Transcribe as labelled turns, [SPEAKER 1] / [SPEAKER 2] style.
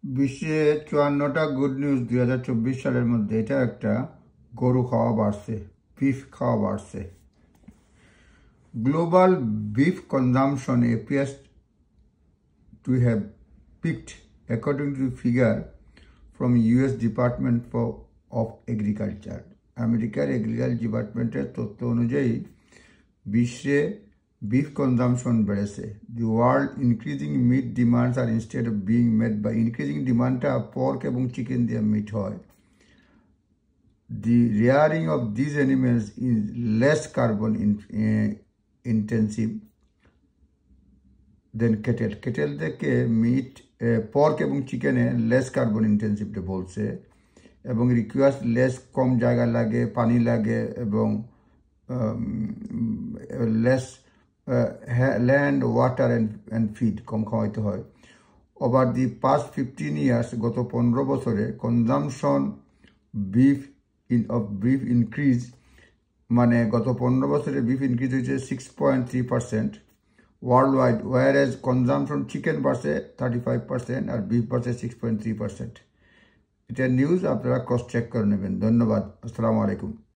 [SPEAKER 1] বিশ্বে ৫৪টা good news ২০২৪ সালের মধ্যে এটা একটা গরু খাওয়া বাড়ছে, বিফ খাওয়া বাড়ছে। Global beef consumption appears to have peaked according to figure from US Department of Agriculture. আমেরিকার এগ্রিকালচার ডিপার্টমেন্টের তথ্য অনুযায়ী বিশ্বে beef consumption বেড়েছে। The world increasing meat demands are instead of being met by increasing demandটা pork এবং chicken দিয়ে meat হয়। The rearing of these animals is less carbon intensive than cattle. Cattle থেকে meat pork এবং চিকেনে less carbon ইন্টেন্সিভটা বলছে এবং requires less কম জায়গা লাগে, পানি লাগে এবং less land water and feed কম খাওয়াইতে হয়। ওভার দি পাস্ট 15 years গত 15 বছরে কনজামশন বিফ ইনক্রিজ, মানে গত 15 বছরে বিফ ইনক্রিজ হয়েছে 6.3% worldwide, whereas consumption chicken বাড়ছে 35% আর বিফ বাড়ছে 6.3%। এটা নিউজ, আপনারা ক্রস চেক করে নেবেন। ধন্যবাদ। আসসালামু আলাইকুম।